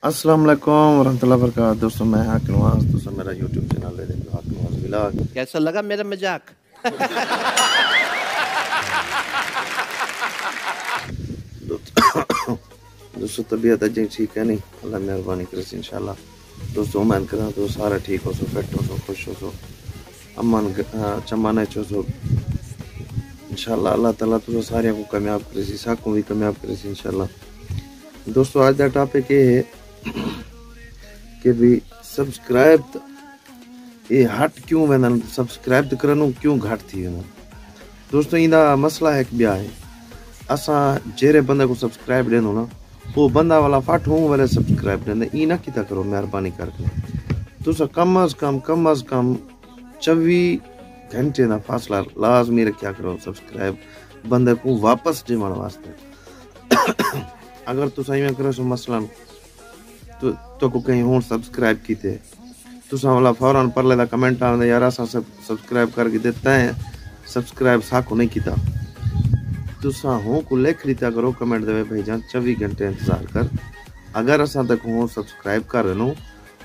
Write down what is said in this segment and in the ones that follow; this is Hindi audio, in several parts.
अस्सलाम वालेकुम वरहमतुल्लाहि वबरकातुहू। दोस्तों मैं हाकिम नवाज, दोस्तों मेरा यूट्यूब चैनल है देखो हाकिम नवाज व्लॉग। कैसा लगा मेरा मजाक? दोस्तों तबीयत अजय ठीक है नहीं, अल्लाह मेहरबानी करे इंशाल्लाह। दोस्तों उम्मीद करा तो सारा ठीक हो सो, फिट हो सो, खुश हो सो, अमन चमन चो सो इंशाल्लाह। अल्लाह ताला तो सारे को कामयाब करे, साकू भी कामयाब करे इंशाल्लाह। दोस्तों आज का टॉपिक ये है कि भी सब्सक्राइब ये हट क्यों वेंदा, सब्सक्राइब करनो क्यों घट थी वेंदा। दोस्तों इंदा मसला है कि ब्या है असा जेरे बंदे को सब्सक्राइब देनो ना वो बंदा वाला फट हूँ वाले सब्सक्राइब देंदे ई ना किता करो मेहरबानी करके। तुसा कम अज कम 24 घंटे का फासला लाजमी रखा करो सब्सक्राइब बंदे को वापस देवन वास्ते। अगर तुसा इवें करो सो मसलन तो को कहीं हूँ सब्सक्राइब कीते तुसा वाला फौरन परले दा कमेंट आंदा यार असा सब्सक्राइब करके देता है सब्सक्राइब साको नहीं किता। तुसा हूँ को लिख दिता करो कमेंट दे भाई जान 24 घंटे इंतजार कर, अगर असा तक हूँ सब्सक्राइब कर नो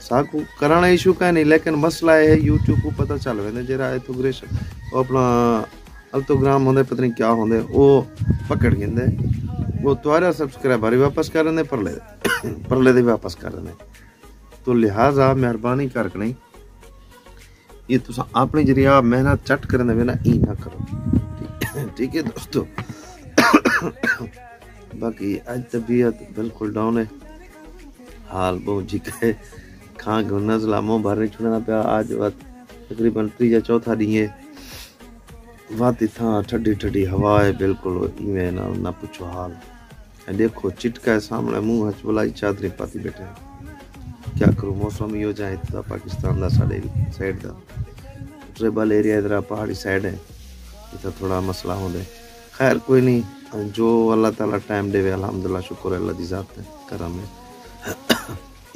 साकू कराना इशू का नहीं, लेकिन मसला है यूट्यूब को पता चल वेंदे जरा एथोग्रेशन अपना अल्टोग्राम होंदे पता नहीं क्या होंदे वो पकड़ गेंदे वो तुम्हारा सब्सक्राइबर ही वापस कर देंगे परले दे वापस कर देंगे। तो लिहाजा मेहरबानी करके नहीं ये तुसा अपनी जरिया मेहनत चट करने में ना ई ना करो, ठीक है दोस्तों। बाकी आज तबीयत बिल्कुल डाउन है, हाल बहुत जी है, खां नजला मुँह भर नहीं छुड़ना पाया। आज तकरीबन 3-4 डी है वाती था ठंडी ठंडी हवा है बिल्कुल इवें ना पूछो हाल। देखो चिटका है सामने मुंह हच बुलाई चादरी पाती बैठे, क्या करूँ मौसम यो जाए था पाकिस्तान का साढ़े साइड का ट्रेबल एरिया इधर पहाड़ी साइड है इतना थोड़ा मसला होंगे। खैर कोई नहीं, जो अल्लाह ताला टाइम देवे अल्हम्दुलिल्लाह शुक्र है अल्लाह दी जात है करम है।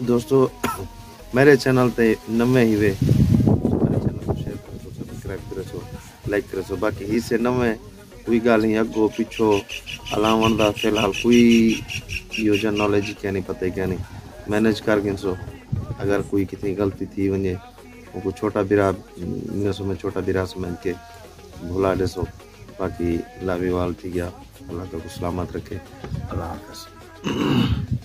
दोस्तों मेरे चैनल पे नवे ही वे मेरे चैनल को शेयर करो, सब्सक्राइब करो, लाइक करो। बाकी इससे नवे कोई गाल नहीं अगो पिछो अलावन का फिलहाल कोई योजना नॉलेज क्या नहीं पता क्या नहीं मैनेज कर गिन सो। अगर कोई कितनी गलती थी वने वो छोटा बिरा में छोटा बिरा समझ के भुला दे सो। बाकी लाभी वाल थी गया, अल्लाह को सलामत रखे, अल्लाह हाफ़िज़।